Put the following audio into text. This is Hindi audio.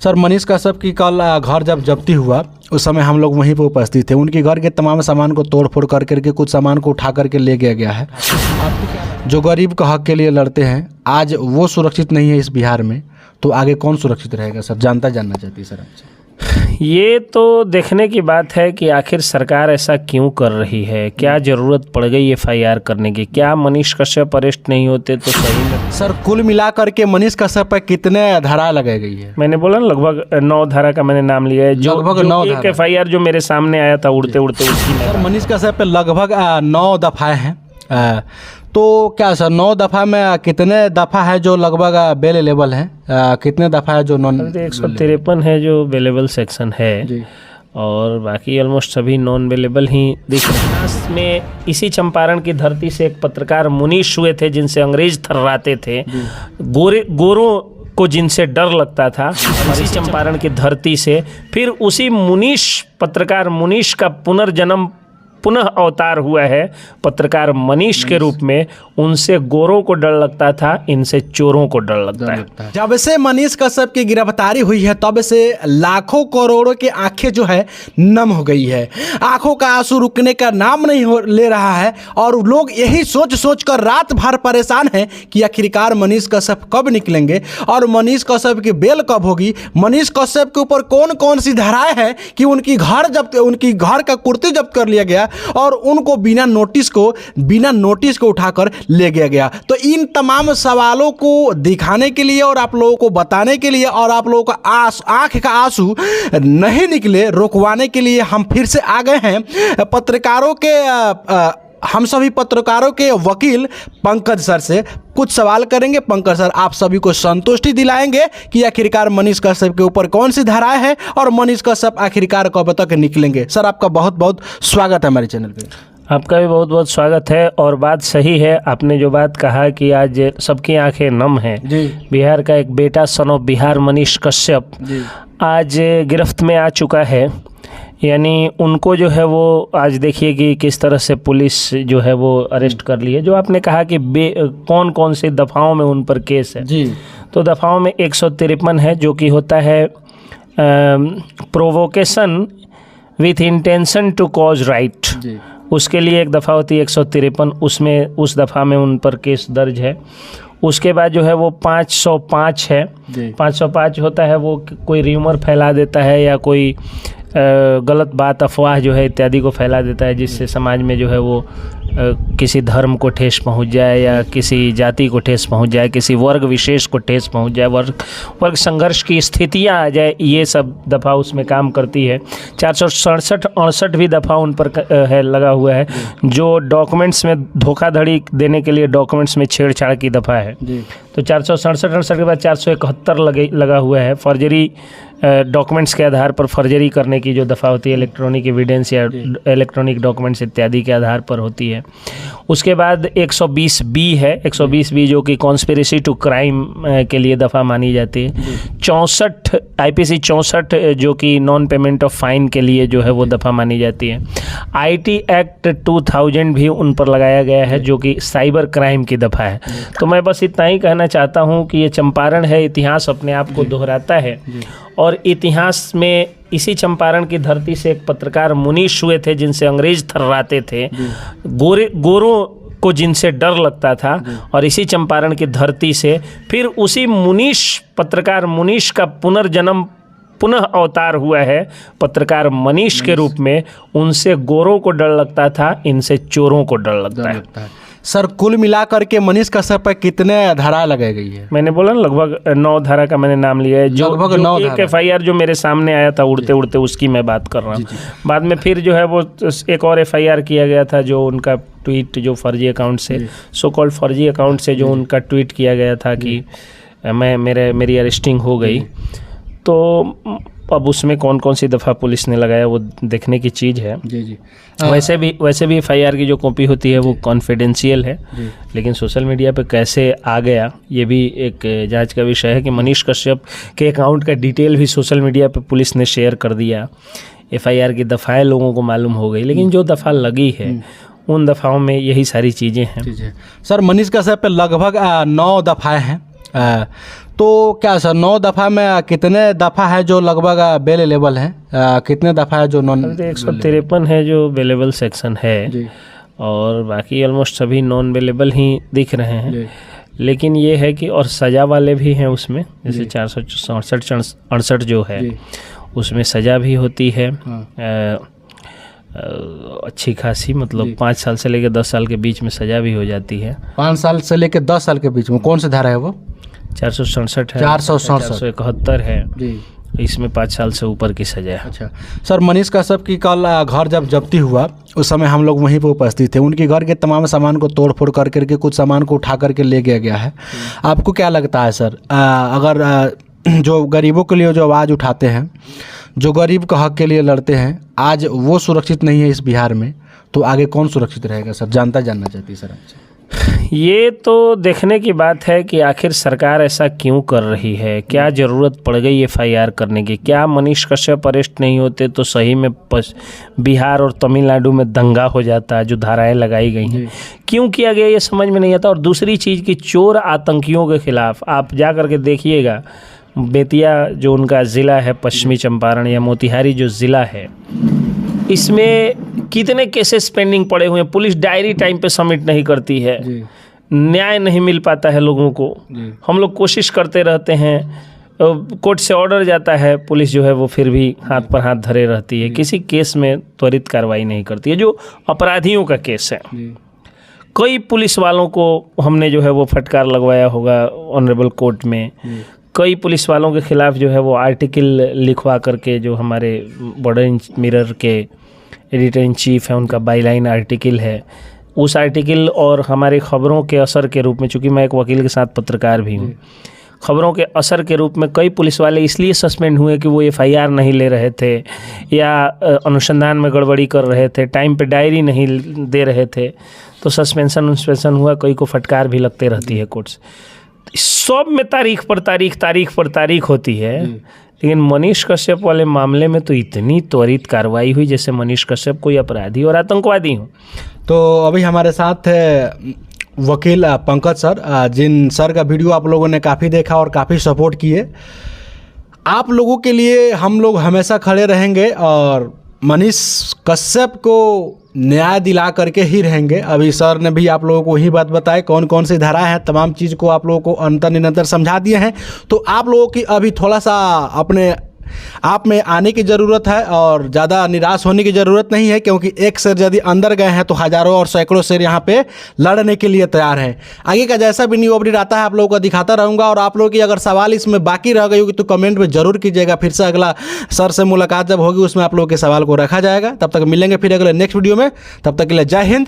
सर मनीष कश्यप की कल घर जब जब्ती हुआ उस समय हम लोग वहीं पर उपस्थित थे। उनके घर के तमाम सामान को तोड़ फोड़ कर करके कुछ सामान को उठा करके ले गया है। जो गरीब का हक के लिए लड़ते हैं आज वो सुरक्षित नहीं है इस बिहार में, तो आगे कौन सुरक्षित रहेगा सर? जानता जानना चाहती है सर आपसे। ये तो देखने की बात है कि आखिर सरकार ऐसा क्यों कर रही है, क्या ज़रूरत पड़ गई एफआईआर करने की? क्या मनीष कश्यप अरेस्ट नहीं होते तो सही में? सर कुल मिला करके मनीष कश्यप पर कितने धारा लगाई गई है? मैंने बोला ना लगभग 9 धारा का मैंने नाम लिया है। लगभग 9 एक एफआईआर जो मेरे सामने आया था उड़ते उड़ते उसकी। सर मनीष कश्यप पे लगभग 9 दफ़ाएँ हैं, तो क्या सर 9 दफ़ा में कितने दफ़ा है जो लगभग अवेलेबल है, कितने दफ़ा है जो नॉन? 153 है जो अवेलेबल सेक्शन है जी। और बाकी ऑलमोस्ट सभी नॉन अवेलेबल ही दिख रहे हैं। में इसी चंपारण की धरती से एक पत्रकार मुनीश हुए थे जिनसे अंग्रेज थर्राते थे, गोरों को जिनसे डर लगता था। इसी चंपारण की धरती से फिर उसी मुनीश पत्रकार मुनीश का पुनर्जन्म पुनः अवतार हुआ है पत्रकार मनीष के रूप में। उनसे गोरों को डर लगता था, इनसे चोरों को डर लगता है। जब से मनीष कश्यप की गिरफ्तारी हुई है तब से लाखों करोड़ों की आंखें जो है नम हो गई है। आंखों का आंसू रुकने का नाम नहीं ले रहा है और लोग यही सोच सोच कर रात भर परेशान हैं कि आखिरकार मनीष कश्यप कब निकलेंगे और मनीष कश्यप की बेल कब होगी। मनीष कश्यप के ऊपर कौन कौन सी धाराएं हैं कि उनकी घर का कुर्ती जब्त कर लिया गया और उनको बिना नोटिस को उठाकर ले गया। तो इन तमाम सवालों को दिखाने के लिए और आप लोगों को बताने के लिए और आप लोगों का आंख का आंसू नहीं निकले रोकवाने के लिए हम फिर से आ गए हैं हम सभी पत्रकारों के वकील पंकज सर से कुछ सवाल करेंगे। पंकज सर आप सभी को संतुष्टि दिलाएंगे कि आखिरकार मनीष कश्यप के ऊपर कौन सी धाराएं हैं और मनीष कश्यप आखिरकार कब तक निकलेंगे। सर आपका बहुत बहुत स्वागत है हमारे चैनल पे। आपका भी बहुत बहुत स्वागत है। और बात सही है, आपने जो बात कहा कि आज सबकी आंखें नम हैं। बिहार का एक बेटा सन ऑफ बिहार मनीष कश्यप आज गिरफ्त में आ चुका है। यानी उनको जो है वो आज देखिए कि किस तरह से पुलिस जो है वो अरेस्ट कर ली है। जो आपने कहा कि कौन कौन सी दफ़ाओं में उन पर केस है जी, तो दफ़ाओं में 153 है जो कि होता है provocation with intention to cause right. उसके लिए एक दफ़ा होती है 153, उसमें उस दफ़ा में उन पर केस दर्ज है। उसके बाद जो है वो 505 है। 505 होता है वो कोई र्यूमर फैला देता है या कोई गलत बात अफवाह जो है इत्यादि को फैला देता है जिससे समाज में जो है वो किसी धर्म को ठेस पहुंच जाए या किसी जाति को ठेस पहुंच जाए, किसी वर्ग विशेष को ठेस पहुंच जाए, वर्ग संघर्ष की स्थितियां आ जाए। ये सब दफ़ा उसमें काम करती है। 467-68 भी दफ़ा उन पर है लगा हुआ है जो डॉक्यूमेंट्स में धोखाधड़ी देने के लिए डॉक्यूमेंट्स में छेड़छाड़ की दफ़ा है। तो 467-68 के बाद 471 लगा हुआ है फर्जरी डॉक्यूमेंट्स के आधार पर फर्जरी करने की जो दफ़ा होती है, इलेक्ट्रॉनिक एविडेंस या इलेक्ट्रॉनिक डॉक्यूमेंट्स इत्यादि के आधार पर होती है। उसके बाद 120B है, 120B जो कि कॉन्स्पिरेसी टू क्राइम के लिए दफ़ा मानी जाती है। 64 IPC 64 जो कि नॉन पेमेंट ऑफ फाइन के लिए जो है वो दफ़ा मानी जाती है। IT एक्ट 2000 भी उन पर लगाया गया है जो कि साइबर क्राइम की दफ़ा है। तो मैं बस इतना ही कहना चाहता हूँ कि ये चंपारण है, इतिहास अपने आप को दोहराता है और इतिहास में इसी चंपारण की धरती से एक पत्रकार मुनीश हुए थे जिनसे अंग्रेज थर्राते थे, गोरों को जिनसे डर लगता था। और इसी चंपारण की धरती से फिर उसी मुनीश पत्रकार मुनीश का पुनर्जन्म पुनः अवतार हुआ है पत्रकार मनीष के रूप में। उनसे गोरों को डर लगता था, इनसे चोरों को डर लगता है। सर कुल मिला करके मनीष कश्यप पर कितने धारा लगाई गई है? मैंने बोला ना लगभग 9 धारा का मैंने नाम लिया है। जो एक एफआईआर जो मेरे सामने आया था उड़ते उड़ते उसकी मैं बात कर रहा हूँ। बाद में फिर जो है वो एक और एफआईआर किया गया था जो उनका ट्वीट जो फर्जी अकाउंट से सो कॉल्ड फर्जी अकाउंट से जो उनका ट्वीट किया गया था कि मेरी अरेस्टिंग हो गई। तो अब उसमें कौन कौन सी दफ़ा पुलिस ने लगाया वो देखने की चीज़ है। जी। वैसे भी एफआईआर की जो कॉपी होती है वो कॉन्फिडेंशियल है, लेकिन सोशल मीडिया पे कैसे आ गया ये भी एक जांच का विषय है कि मनीष कश्यप के अकाउंट का डिटेल भी सोशल मीडिया पे पुलिस ने शेयर कर दिया। एफआईआर की दफ़ाएं लोगों को मालूम हो गई, लेकिन जो दफ़ा लगी है उन दफ़ाओं में यही सारी चीज़ें हैं। सर मनीष कश्यप पे लगभग 9 दफ़ाएँ हैं, तो क्या सर 9 दफ़ा में कितने दफ़ा है जो लगभग अवेलेबल है, कितने दफ़ा है जो नॉन? 153 है जो अवेलेबल सेक्शन है जी और बाकी ऑलमोस्ट सभी नॉन अवेलेबल ही दिख रहे हैं। जी लेकिन ये है कि और सज़ा वाले भी हैं उसमें, जैसे 468 जो है जी उसमें सज़ा भी होती है। हाँ। अच्छी खासी, मतलब 5 साल से लेकर 10 साल के बीच में सज़ा भी हो जाती है। 5 साल से लेकर 10 साल के बीच में कौन सी धारा है वो? 467 है, 467 471 है, जी। इसमें 5 साल से ऊपर की सज़ा है। अच्छा सर, मनीष कश्यप की कल घर जब जब्ती हुआ उस समय हम लोग वहीं पर उपस्थित थे। उनके घर के तमाम सामान को तोड़ फोड़ कर करके कुछ सामान को उठा करके ले गया है। आपको क्या लगता है सर, अगर जो गरीबों के लिए जो आवाज़ उठाते हैं, जो गरीब का हक के लिए लड़ते हैं, आज वो सुरक्षित नहीं है इस बिहार में, तो आगे कौन सुरक्षित रहेगा सर? जानता जानना चाहती है सर आपसे। ये तो देखने की बात है कि आखिर सरकार ऐसा क्यों कर रही है, क्या ज़रूरत पड़ गई FIR करने की? क्या मनीष कश्यप अरेस्ट नहीं होते तो सही में बिहार और तमिलनाडु में दंगा हो जाता, जो धाराएं लगाई गई हैं? क्यों किया गया ये समझ में नहीं आता। और दूसरी चीज़ कि चोर आतंकियों के खिलाफ आप जा कर के देखिएगा, बेतिया जो उनका ज़िला है, पश्चिमी चंपारण या मोतिहारी जो ज़िला है, इसमें कितने केसेस पेंडिंग पड़े हुए हैं। पुलिस डायरी टाइम पे सबमिट नहीं करती है, न्याय नहीं मिल पाता है लोगों को। हम लोग कोशिश करते रहते हैं, कोर्ट से ऑर्डर जाता है, पुलिस जो है वो फिर भी हाथ पर हाथ धरे रहती है, किसी केस में त्वरित कार्रवाई नहीं करती है। जो अपराधियों का केस है, कई पुलिस वालों को हमने जो है वो फटकार लगवाया होगा ऑनरेबल कोर्ट में। कई पुलिस वालों के खिलाफ जो है वो आर्टिकल लिखवा करके, जो हमारे बॉर्डर मिरर के एडिटर इन चीफ है उनका बाईलाइन आर्टिकल है, उस आर्टिकल और हमारी खबरों के असर के रूप में, चूँकि मैं एक वकील के साथ पत्रकार भी हूँ, खबरों के असर के रूप में कई पुलिस वाले इसलिए सस्पेंड हुए कि वो FIR नहीं ले रहे थे या अनुसंधान में गड़बड़ी कर रहे थे, टाइम पे डायरी नहीं दे रहे थे, तो सस्पेंशन हुआ। कई को फटकार भी लगते रहती है कोर्ट से। सब में तारीख पर तारीख होती है। लेकिन मनीष कश्यप वाले मामले में तो इतनी त्वरित कार्रवाई हुई जैसे मनीष कश्यप कोई अपराधी और आतंकवादी हो। तो अभी हमारे साथ है वकील पंकज सर, जिन सर का वीडियो आप लोगों ने काफ़ी देखा और काफ़ी सपोर्ट किए। आप लोगों के लिए हम लोग हमेशा खड़े रहेंगे और मनीष कश्यप को न्याय दिला करके ही रहेंगे। अभी सर ने भी आप लोगों को ही बात बताई, कौन कौन सी धारा है, तमाम चीज़ को आप लोगों को अंतर निरंतर समझा दिए हैं। तो आप लोगों की अभी थोड़ा सा अपने आप में आने की ज़रूरत है और ज़्यादा निराश होने की ज़रूरत नहीं है, क्योंकि एक शेर यदि अंदर गए हैं तो हज़ारों और सैकड़ों शेर यहाँ पे लड़ने के लिए तैयार हैं। आगे का जैसा भी न्यू अपडेट आता है आप लोगों को दिखाता रहूँगा। और आप लोगों की अगर सवाल इसमें बाकी रह गई होगी तो कमेंट में ज़रूर कीजिएगा। फिर से अगला सर से मुलाकात जब होगी उसमें आप लोगों के सवाल को रखा जाएगा। तब तक मिलेंगे फिर अगले नेक्स्ट वीडियो में। तब तक के लिए जय हिंद।